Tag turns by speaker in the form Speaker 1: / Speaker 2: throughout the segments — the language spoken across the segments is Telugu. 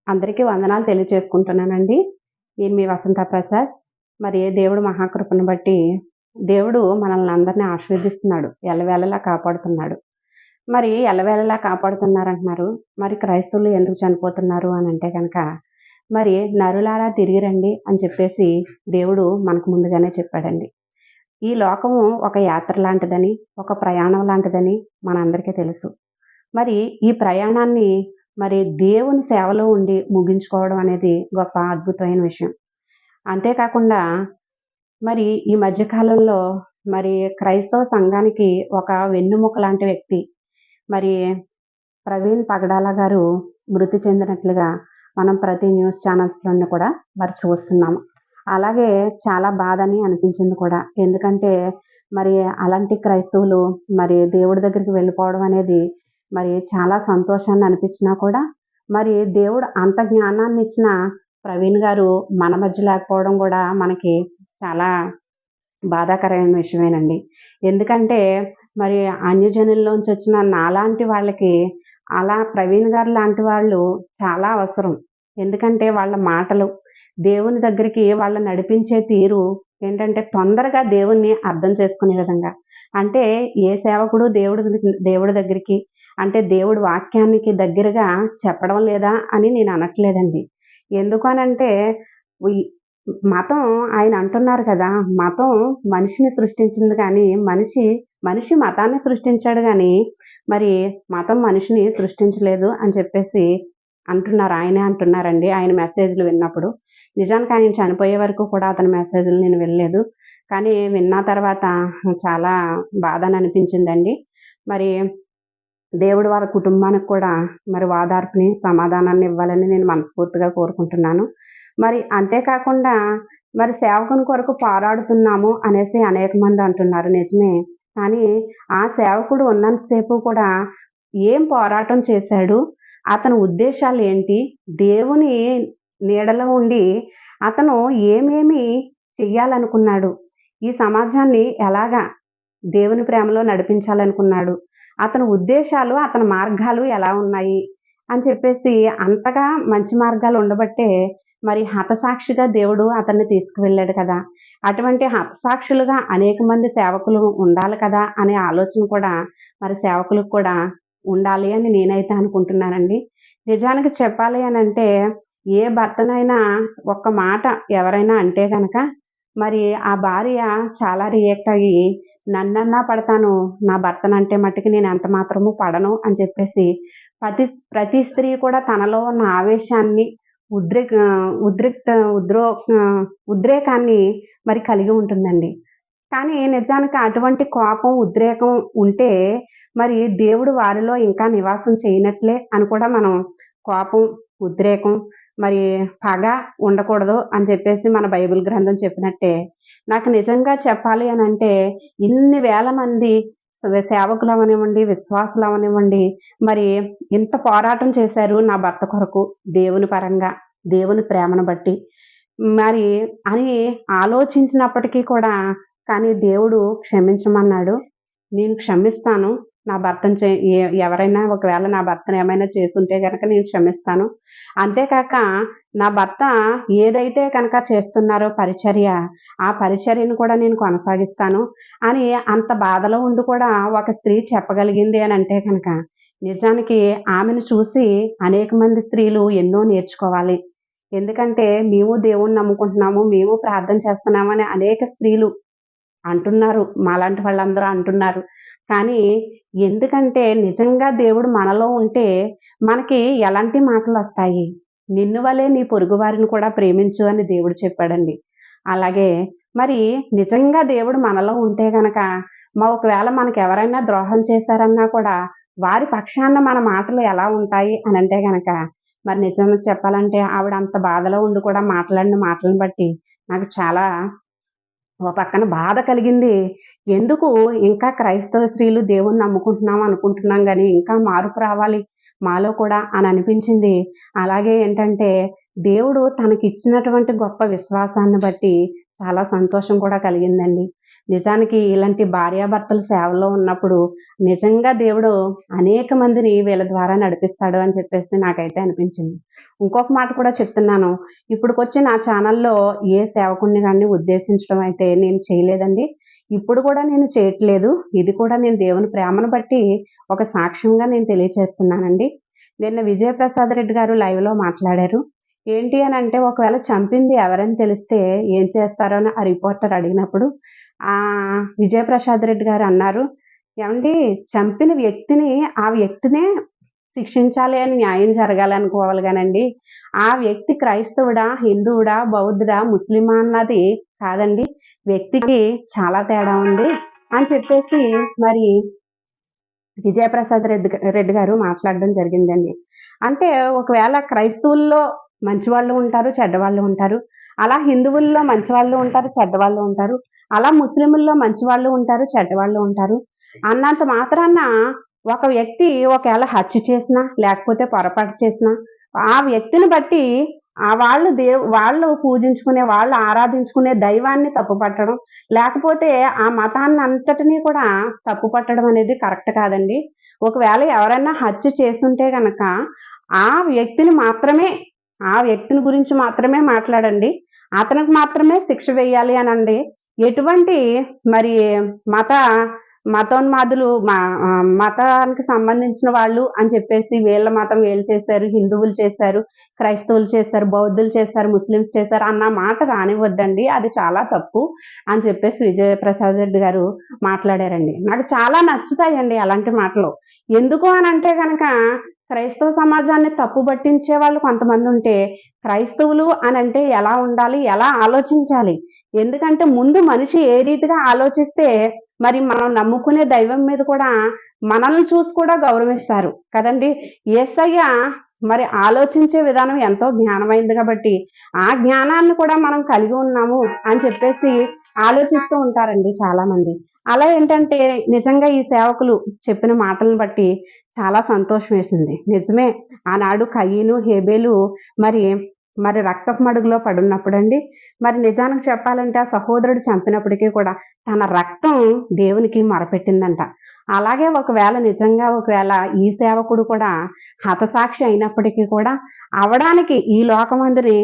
Speaker 1: అందరికీ వందనాలు తెలియచేసుకుంటున్నానండి. నేను మీ వసంత ప్రసాద్. మరి దేవుడు మహాకృపను బట్టి దేవుడు మనల్ని అందరిని ఆశీర్వదిస్తున్నాడు. ఎల్లవేళలా కాపాడుతున్నాడు. మరి ఎల్లవేళలా కాపాడుతున్నారంటున్నారు. మరి క్రైస్తవులు ఎందుకు చనిపోతున్నారు అనంటే గనక, మరి నరులారా తిరిగి రండి అని చెప్పేసి దేవుడు మనకు ముందుగానే చెప్పాడండి. ఈ లోకము ఒక యాత్ర లాంటిదని, ఒక ప్రయాణం లాంటిదని మనందరికీ తెలుసు. మరి ఈ ప్రయాణాన్ని దేవుని సేవలో ఉండి ముగించుకోవడం అనేది గొప్ప అద్భుతమైన విషయం. అంతేకాకుండా ఈ మధ్య కాలంలో క్రైస్తవ సంఘానికి ఒక వెన్నెముక లాంటి వ్యక్తి మరి ప్రవీణ్ పగడాల గారు మృతి చెందినట్లుగా మనం ప్రతి న్యూస్ ఛానల్స్‌లోను కూడా చూస్తున్నాము. అలాగే చాలా బాధని అనిపించింది కూడా. ఎందుకంటే మరి అలాంటి క్రైస్తవులు దేవుడి దగ్గరికి వెళ్ళిపోవడం అనేది చాలా సంతోషాన్ని అనిపించినా కూడా, దేవుడు అంత జ్ఞానాన్నిచ్చిన ప్రవీణ్ గారు మన మధ్య లేకపోవడం గూడా మనకి చాలా బాధాకరమైన విషయమేనండి. ఎందుకంటే మరి అన్యజనుల్లోంచొచ్చిన నాలాంటి వాళ్ళకి అలా ప్రవీణ్ గారు లాంటి వాళ్ళు చాలా అవసరం. ఎందుకంటే వాళ్ళ మాటలు, దేవుని దగ్గరికి వాళ్ళు నడిపించే తీరు ఏంటంటే తొందరగా దేవుణ్ణి అర్థం చేసుకునే విధంగా. అంటే ఏ సేవకుడు దేవుడి దగ్గరికి అంటే దేవుడి వాక్యానికి దగ్గరగా చెప్పడం లేదా అని నేను అనట్లేదండి. ఎందుకు అనంటే ఉయ్ మతం ఆయన అంటున్నారు కదా! మతం మనిషిని సృష్టించింది కానీ మనిషి మతాన్ని సృష్టించాడు గానీ, మరి మతం మనిషిని సృష్టించలేదు అని చెప్పేసి అంటున్నారు. ఆయనే అంటున్నారండి. ఆయన మెసేజ్‌లు విన్నప్పుడు. నిజానికి ఆయన చనిపోయే వరకు కూడా అతని మెసేజ్‌లు నేను వినలేదు. కానీ విన్న తర్వాత చాలా బాధని అనిపించిందండి. మరి దేవుడు వాళ్ళ కుటుంబానికి కూడా ఓదార్పుని, సమాధానాన్ని ఇవ్వాలని నేను మనస్ఫూర్తిగా కోరుకుంటున్నాను. అంతేకాకుండా సేవకుని కొరకు పోరాడుతున్నాము అనేసి అనేక మంది అంటున్నారు. నిజమే. కానీ ఆ సేవకుడు ఉన్నంత సేపు కూడా ఏం పోరాటం చేశాడు? అతని ఉద్దేశాలేంటి? దేవుని నీడలో ఉండి అతను ఏమేమి చెయ్యాలనుకున్నాడు? ఈ సమాజాన్ని ఎలాగా దేవుని ప్రేమలో నడిపించాలనుకున్నాడు? అతని ఉద్దేశాలు, అతని మార్గాలు ఎలా ఉన్నాయి? అని చెప్పేసి అంతగా మంచి మార్గాలు ఉండబట్టే హతసాక్షిగా దేవుడు అతన్ని తీసుకువెళ్ళాడు కదా! అటువంటి హతసాక్షులుగా అనేక మంది సేవకులు ఉండాలి కదా! అనే ఆలోచన కూడా సేవకులకు కూడా ఉండాలి అని నేనైతే అనుకుంటున్నానండి. నిజానికి చెప్పాలి అనంటే ఏ భర్తనైనా ఒక్క మాట ఎవరైనా అంటే గనక ఆ భార్య చాలా రియాక్ట్ అయ్యి నన్నన్నా పడతాను, నా భర్తనంటే మట్టుకు నేను ఎంత మాత్రము పడను అని చెప్పేసి ప్రతి స్త్రీ కూడా తనలో ఉన్న ఆవేశాన్ని, ఉద్రేక ఉద్రిక్త ఉద్రో ఉద్రేకాన్ని కలిగి ఉంటుందండి. కానీ నిజానికి అటువంటి కోపం, ఉద్రేకం ఉంటే దేవుడు వారిలో ఇంకా నివాసం చేయనట్లే అని కూడా మనం కోపం, ఉద్రేకం మరి పగ ఉండకూడదు అని చెప్పేసి మన బైబిల్ గ్రంథం చెప్పినట్టే. నాకు నిజంగా చెప్పాలి అనంటే ఇన్ని వేల మంది సేవకులవనివ్వండి, విశ్వాసులవనివ్వండి ఇంత పోరాటం చేశారు నా భర్త కొరకు దేవుని పరంగా, దేవుని ప్రేమను బట్టి. మరి అని ఆలోచించినప్పటికీ కూడా కానీ దేవుడు క్షమించమన్నాడు. నేను క్షమిస్తాను. నా భర్తను ఎవరైనా ఒకవేళ నా భర్తను ఏమైనా చేసుంటే గనక నేను క్షమిస్తాను. అంతేకాక నా భర్త ఏదైతే కనుక చేస్తున్నారో పరిచర్య, ఆ పరిచర్యను కూడా నేను కొనసాగిస్తాను అని అంత బాధలో ఉండి కూడా ఒక స్త్రీ చెప్పగలిగింది అనంటే గనక నిజానికి ఆమెను చూసి అనేక మంది స్త్రీలు ఎన్నో నేర్చుకోవాలి. ఎందుకంటే మేము దేవుణ్ణి నమ్ముకుంటున్నాము, మేము ప్రార్థన చేస్తున్నాము అని అనేక స్త్రీలు అంటున్నారు. మాలాంటి వాళ్ళందరూ అంటున్నారు. కానీ ఎందుకంటే నిజంగా దేవుడు మనలో ఉంటే మనకి ఎలాంటి మాటలొస్తాయి? నిన్ను వలే నీ పొరుగువారిని కూడా ప్రేమించు అని దేవుడు చెప్పాడండి. అలాగే నిజంగా దేవుడు మనలో ఉంటే గనక ఒకవేళ మనకెవరైనా ద్రోహం చేశారన్నా కూడా వారి పక్షాన మన మాటలు ఎలా ఉంటాయి అనంటే గనక నిజంగా చెప్పాలంటే ఆవిడ అంత బాధలో ఉండి కూడా మాట్లాడిన మాటలను బట్టి నాకు చాలా ఓ పక్కన బాధ కలిగింది. ఎందుకు ఇంకా క్రైస్తవ స్త్రీలు దేవుణ్ణి నమ్ముకుంటున్నాం అనుకుంటున్నాం గానీ, ఇంకా మార్పు రావాలి మాలో కూడా అని అనిపించింది. అలాగే ఏంటంటే, దేవుడు తనకిచ్చినటువంటి గొప్ప విశ్వాసాన్ని బట్టి చాలా సంతోషం కూడా కలిగిందండి. నిజానికి ఇలాంటి భార్యాభర్తలు సేవలో ఉన్నప్పుడు నిజంగా దేవుడు అనేక మందిని వీళ్ళ ద్వారా నడిపిస్తాడు అని చెప్పేసి నాకైతే అనిపించింది. ఇంకొక మాట కూడా చెప్తున్నాను. ఇప్పటికొచ్చి నా ఛానల్‌లో ఏ సేవకుడిని గాని ఉద్దేశించడం అయితే నేను చేయలేదండి. ఇప్పుడు కూడా నేను చేయట్లేదు. ఇది కూడా నేను దేవుని ప్రేమను బట్టి ఒక సాక్ష్యంగా నేను తెలియచేస్తున్నానండి. నిన్న విజయప్రసాద్ రెడ్డి గారు లైవ్‌లో మాట్లాడారు. ఏంటి అనంటే ఒకవేళ చంపింది ఎవరని తెలిస్తే ఏం చేస్తారు అని ఆ రిపోర్టర్ అడిగినప్పుడు విజయప్రసాద్ రెడ్డి గారు అన్నారు, "ఏవండీ చంపిన వ్యక్తిని ఆ వ్యక్తినే శిక్షించాలి అని న్యాయం జరగాలనుకోవాలి గానండి, ఆ వ్యక్తి క్రైస్తవుడా, హిందువుడా, బౌద్ధుడా, ముస్లిమా అన్నది కాదండి. వ్యక్తికి చాలా తేడా ఉంది" అని చెప్పేసి మరి విజయప్రసాద్ రెడ్డి గారు మాట్లాడడం జరిగిందండి. అంటే ఒకవేళ క్రైస్తవుల్లో మంచివాళ్ళు ఉంటారు, చెడ్డవాళ్ళు ఉంటారు. అలా హిందువుల్లో మంచివాళ్ళు ఉంటారు, చెడ్డవాళ్ళు ఉంటారు. అలా ముస్లిముల్లో మంచివాళ్ళు ఉంటారు, చెడ్డవాళ్ళు ఉంటారు. అన్నంత మాత్రాన ఒక వ్యక్తి ఒకవేళ హత్య చేసినా, లేకపోతే పొరపాటు చేసినా, ఆ వ్యక్తిని బట్టి వాళ్ళు పూజించుకునే, వాళ్ళు ఆరాధించుకునే దైవాన్ని తప్పుపట్టడం, లేకపోతే ఆ మతాన్నంతటిని కూడా తప్పుపట్టడం అనేది కరెక్ట్ కాదండి. ఒకవేళ ఎవరైనా హత్య చేసుంటే గనక, ఆ వ్యక్తిని మాత్రమే ఆ వ్యక్తిని గురించి మాత్రమే మాట్లాడండి. అతనికి మాత్రమే శిక్ష వేయాలి అనండి. ఎటువంటి మరి మత మతోన్మాదులు మతానికి సంబంధించిన వాళ్ళు అని చెప్పేసి వీళ్ళ మతం వీళ్ళు చేశారు, హిందువులు చేశారు, క్రైస్తవులు చేశారు, బౌద్ధులు చేశారు, ముస్లిమ్స్ చేశారు అన్న మాట రానివ్వద్దండి. అది చాలా తప్పు అని చెప్పేసి విజయప్రసాద్ రెడ్డి గారు మాట్లాడారండి. నాకు చాలా నచ్చుతాయండి అలాంటి మాటలు. ఎందుకు అనంటే గనక క్రైస్తవ సమాజాన్ని తప్పు పట్టించే వాళ్ళు కొంతమంది ఉంటే, క్రైస్తవులు అనంటే ఎలా ఉండాలి? ఎలా ఆలోచించాలి? ఎందుకంటే ముందు మనిషి ఏ రీతిగా ఆలోచిస్తే మరి మనం నమ్ముకునే దైవం మీద కూడా మనల్ని చూసి కూడా గౌరవిస్తారు కదండీ! యేసయ్య మరి ఆలోచించే విధానం ఎంతో జ్ఞానమైంది కాబట్టి, ఆ జ్ఞానాన్ని కూడా మనం కలిగి ఉన్నాము అని చెప్పేసి ఆలోచిస్తూ ఉంటారండి చాలామంది. అలా ఏంటంటే నిజంగా ఈ సేవకులు చెప్పిన మాటలను బట్టి చాలా సంతోషం వేసింది. నిజమే ఆనాడు కయీను, హేబేలు మరి మరి రక్తపు మడుగులో పడున్నప్పుడండి, మరి నిజానికి చెప్పాలంటే ఆ సహోదరుడు చంపినప్పటికీ కూడా తన రక్తం దేవునికి మొరపెట్టిందంట. అలాగే ఒకవేళ ఈ సేవకుడు కూడా హతసాక్షి అయినప్పటికీ కూడా అవడానికి ఈ లోకమందుని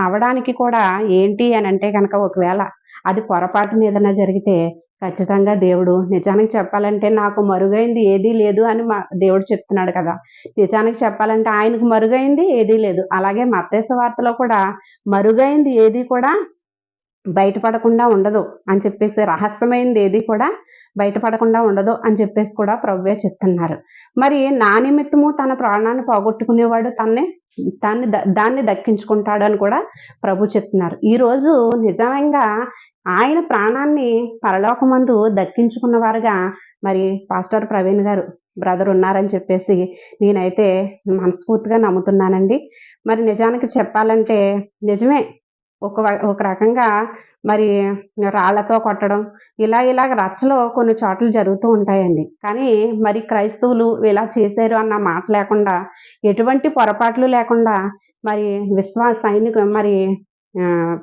Speaker 1: అవడానికి కూడా ఏంటి అనంటే గనక ఒకవేళ అది పొరపాటున ఏదైనా జరిగితే ఖచ్చితంగా దేవుడు నిజానికి చెప్పాలంటే నాకు మరుగైంది ఏదీ లేదు అని దేవుడు చెప్తున్నాడు కదా! నిజానికి చెప్పాలంటే ఆయనకు మరుగైంది ఏదీ లేదు. అలాగే మత్తయి సువార్తలో కూడా మరుగైంది ఏది కూడా బయటపడకుండా ఉండదు అని చెప్పేసి రహస్యమైనది ఏది కూడా బయటపడకుండా ఉండదు అని చెప్పేసి కూడా ప్రభువే చెప్తున్నారు. మరి నా నిమిత్తము తన ప్రాణాన్ని పోగొట్టుకునేవాడు దాన్ని దక్కించుకుంటాడు అని కూడా ప్రభు చెప్తున్నారు. ఈరోజు నిజంగా ఆయన ప్రాణాన్ని పరలోకమందు దక్కించుకున్న వారుగా మరి పాస్టర్ ప్రవీణ్ గారు బ్రదర్ ఉన్నారని చెప్పేసి నేనైతే మనస్ఫూర్తిగా నమ్ముతున్నానండి. మరి నిజానికి చెప్పాలంటే నిజమే ఒక రకంగా మరి రాళ్ళతో కొట్టడం ఇలాగ రచ్చలో కొన్ని చోట్ల జరుగుతూ ఉంటాయండి. కానీ మరి క్రైస్తవులు ఇలా చేశారు అన్న మాట లేకుండా, ఎటువంటి పొరపాట్లు లేకుండా మరి మరి ఆహ్,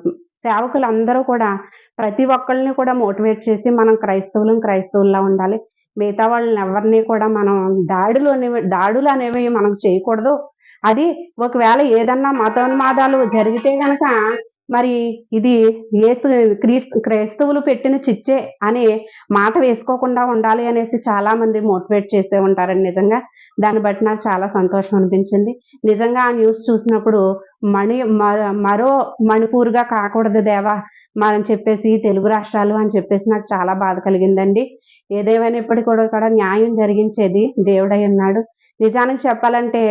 Speaker 1: సేవకులందరూ కూడా ప్రతి ఒక్కళ్ళని కూడా మోటివేట్ చేసి మనం క్రైస్తవుల్లా ఉండాలి. మిగతా వాళ్ళనెవరిని కూడా మనం దాడులనేవి మనం చేయకూడదు. అది ఒకవేళ ఏదన్నా మతోన్మాదాలు జరిగితే గనక మరి ఇది క్రైస్తవులు పెట్టిన చిచ్చే అని మాట వేసుకోకుండా ఉండాలి అనేసి చాలామంది మోటివేట్ చేసే ఉంటారండి నిజంగా. దాన్ని బట్టి నాకు చాలా సంతోషం అనిపించింది. నిజంగా ఆ న్యూస్ చూసినప్పుడు మరో మణిపూర్‌గా కాకూడదు దేవా! అని చెప్పేసి తెలుగు రాష్ట్రాలు అని చెప్పేసి నాకు చాలా బాధ కలిగిందండి. ఏదేమైనప్పటికీ కూడా న్యాయం జరిగించేది దేవుడై ఉన్నాడు. నిజానికి చెప్పాలంటే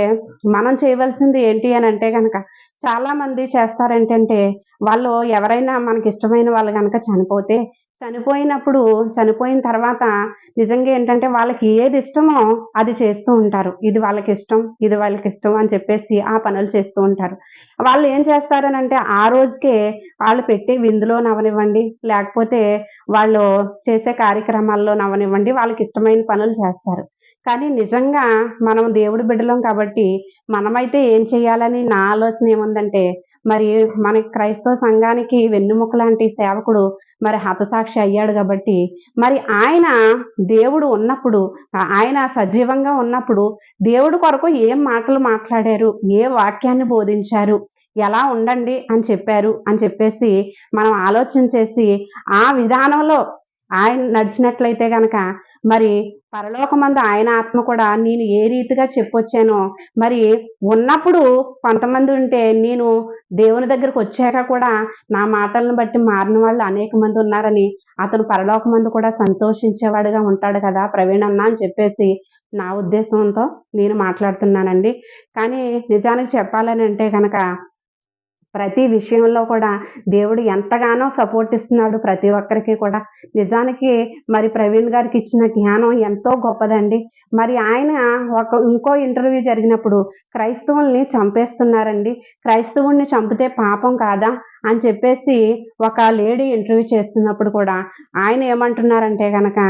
Speaker 1: మనం చేయవలసింది ఏంటి అనంటే గనక చాలామంది చేస్తారేంటంటే వాళ్ళు ఎవరైనా మనకిష్టమైన వాళ్ళు గనక చనిపోయిన తర్వాత నిజంగా ఏంటంటే వాళ్ళకి ఏది ఇష్టమో అది చేస్తూ ఉంటారు. ఇది వాళ్ళకిష్టం అని చెప్పేసి ఆ పనులు చేస్తూ ఉంటారు. వాళ్ళు ఏం చేస్తారనంటే ఆ రోజుకే వాళ్ళు పెట్టే విందులోనవ్వనివ్వండి, లేకపోతే వాళ్ళు చేసే కార్యక్రమాల్లోనవ్వనివ్వండి, వాళ్ళకిష్టమైన పనులు చేస్తారు. కానీ నిజంగా మనం దేవుడి బిడ్డలం కాబట్టి మనమైతే ఏం చేయాలని నా ఆలోచన ఏముందంటే మరి మన క్రైస్తవ సంఘానికి వెన్నెముక లాంటి సేవకుడు మరి హతసాక్షి అయ్యాడు కాబట్టి మరి ఆయన దేవుడు ఉన్నప్పుడు ఆయన సజీవంగా ఉన్నప్పుడు దేవుడు కొరకు ఏం మాటలు మాట్లాడారు, ఏ వాక్యాన్ని బోధించారు, ఎలా ఉండండి అని చెప్పారు అని చెప్పేసి మనం ఆలోచన చేసి ఆ విధానంలో ఆయన నడిచినట్లయితే గనక మరి పరలోకమందు ఆయన ఆత్మ కూడా నేను ఏ రీతిగా చెప్పొచ్చానో మరి ఉన్నప్పుడు కొంతమంది ఉంటే నేను దేవుని దగ్గరకు వచ్చాక కూడా నా మాటలను బట్టి మారిన వాళ్ళు అనేక మంది ఉన్నారని అతను పరలోకమందు కూడా సంతోషించేవాడుగా ఉంటాడు కదా ప్రవీణ్ అన్న అని చెప్పేసి నా ఉద్దేశంతో నేను మాట్లాడుతున్నానండి. కానీ నిజానికి చెప్పాలని అంటే కనుక ప్రతి విషయంలో కూడా దేవుడు ఎంతగానో సపోర్ట్ ఇస్తున్నాడు ప్రతి ఒక్కరికి కూడా. నిజానికి మరి ప్రవీణ్ గారికి ఇచ్చిన జ్ఞానం ఎంతో గొప్పదండి. మరి ఆయన ఇంకో ఇంటర్వ్యూ జరిగినప్పుడు క్రైస్తవుల్ని చంపేస్తున్నారండి. క్రైస్తవుడిని చంపితే పాపం కాదా అని చెప్పేసి ఒక లేడీ ఇంటర్వ్యూ చేస్తున్నప్పుడు కూడా ఆయన ఏమంటున్నారంటే గనక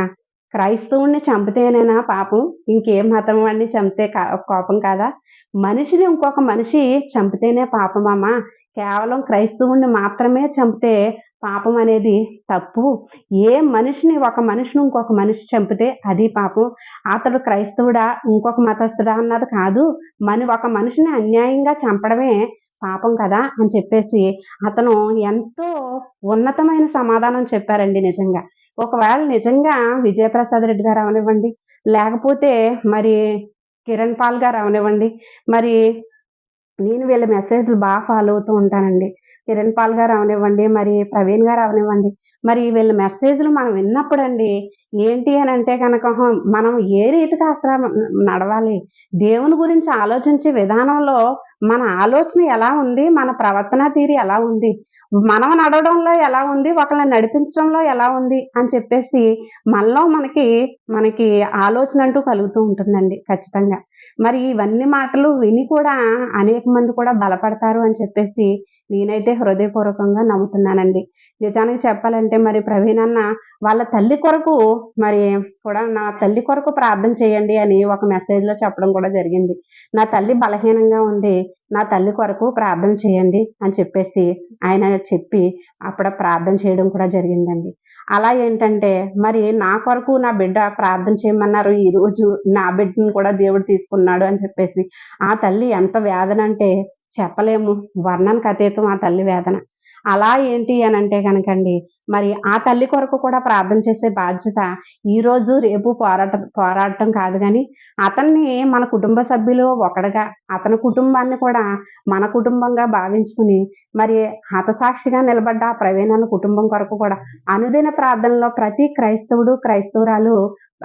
Speaker 1: క్రైస్తవుడిని చంపితేనేనా పాపం? ఇంకే మతం వాడిని చంపితే కోపం కాదా? మనిషిని ఇంకొక మనిషి చంపితేనే పాపమమ్మా. కేవలం క్రైస్తవుడిని మాత్రమే చంపితే పాపం అనేది తప్పు. ఏ మనిషిని ఒక మనిషిని ఇంకొక మనిషి చంపితే అది పాపం. అతడు క్రైస్తవుడా ఇంకొక మతస్థుడా అన్నది కాదు. ఒక మనిషిని అన్యాయంగా చంపడమే పాపం కదా అని చెప్పేసి అతను ఎంతో ఉన్నతమైన సమాధానం చెప్పారండి నిజంగా. ఒకవేళ నిజంగా విజయప్రసాద్ రెడ్డి గారు అవనివ్వండి, లేకపోతే మరి కిరణ్ పాల్ గారు అవనివ్వండి, మరి నేను వీళ్ళ మెసేజ్‌లు ఫాలో అవుతూ ఉంటానండి. కిరణ్ పాల్ గారు అవనివ్వండి, మరి ప్రవీణ్ గారు అవనివ్వండి, మరి వీళ్ళ మెసేజ్‌లు మనం విన్నప్పుడండి ఏంటి అనంటే గనక మనం ఏ రీతిగా అసల నడవాలి? దేవుని గురించి ఆలోచించే విధానంలో మన ఆలోచన ఎలా ఉంది? మన ప్రవర్తన తీరు ఎలా ఉంది? మనం నడవడంలో ఎలా ఉంది? ఒకళ్ళని నడిపించడంలో ఎలా ఉంది? అని చెప్పేసి మనలో మనకి ఆలోచన అంటూ కలుగుతూ ఉంటుందండి ఖచ్చితంగా. మరి ఇవన్నీ మాటలు విని కూడా అనేక మంది కూడా బలపడతారు అని చెప్పేసి నేనైతే హృదయపూర్వకంగా నమ్ముతున్నానండి. నిజానికి చెప్పాలంటే మరి ప్రవీణ్ అన్న వాళ్ళ తల్లి కొరకు మరి కూడా నా తల్లి కొరకు ప్రార్థన చేయండి అని ఒక మెసేజ్‌లో చెప్పడం కూడా జరిగింది. నా తల్లి బలహీనంగా ఉంది. నా తల్లి కొరకు ప్రార్థన చేయండి అని చెప్పేసి ఆయన చెప్పి అప్పుడు ప్రార్థన చేయడం కూడా జరిగిందండి. అలా ఏంటంటే మరి నా కొరకు నా బిడ్డ ప్రార్థన చేయమన్నారు. ఈరోజు నా బిడ్డను కూడా దేవుడు తీసుకున్నాడు అని చెప్పేసి ఆ తల్లి ఎంత వేదన అంటే చెప్పలేము. వర్ణనకు అతీతం ఆ తల్లి వేదన. అలా ఏంటి అనంటే గనకండి మరి ఆ తల్లి కొరకు కూడా ప్రార్థన చేసే బాధ్యత ఈరోజు, రేపు పోరాడటం కాదు గానీ, అతన్ని మన కుటుంబ సభ్యులో ఒకడుగా, అతని కుటుంబాన్ని కూడా మన కుటుంబంగా భావించుకుని, మరి హతసాక్షిగా నిలబడ్డ ఆ ప్రవీణ్ అన్న కుటుంబం కొరకు కూడా అనుదిన ప్రార్థనలో ప్రతి క్రైస్తవుడు, క్రైస్తవురాలు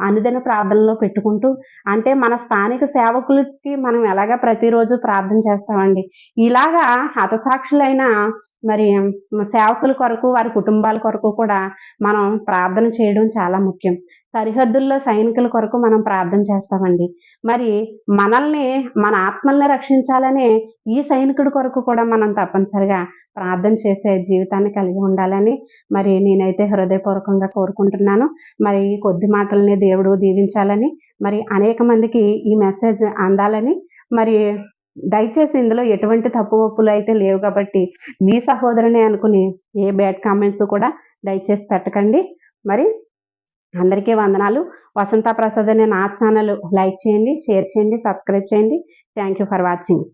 Speaker 1: అనుదిన ప్రార్థనలో పెట్టుకుంటూ అంటే మన స్థానిక సేవకులకి మనం ఎలాగా ప్రతిరోజు ప్రార్థన చేస్తామండి. ఇలాగా హతసాక్షులైన మరి సేవకుల కొరకు, వారి కుటుంబాల కొరకు కూడా మనం ప్రార్థన చేయడం చాలా ముఖ్యం. సరిహద్దుల్లో సైనికుల కొరకు మనం ప్రార్థన చేస్తామండి. మరి మనల్ని, మన ఆత్మల్ని రక్షించాలనే ఈ సైనికుడి కొరకు కూడా మనం తప్పనిసరిగా ప్రార్థన చేసే జీవితాన్ని కలిగి ఉండాలని మరి నేనైతే హృదయపూర్వకంగా కోరుకుంటున్నాను. మరి ఈ కొద్ది మాటల్ని దేవుడు దీవించాలని, మరి అనేక మందికి ఈ మెసేజ్ అందాలని మరి దయచేసి ఇందులో ఎటువంటి తప్పు ఒప్పులు అయితే లేవు కాబట్టి మీ సహోదరునే అనుకుని ఏ బ్యాడ్ కామెంట్స్ కూడా దయచేసి పెట్టకండి. మరి అందరికీ వందనాలు. వసంత ప్రసాద్ అనే నా ఛానల్ లైక్ చేయండి, షేర్ చేయండి, సబ్స్క్రైబ్ చేయండి. Thank you for watching.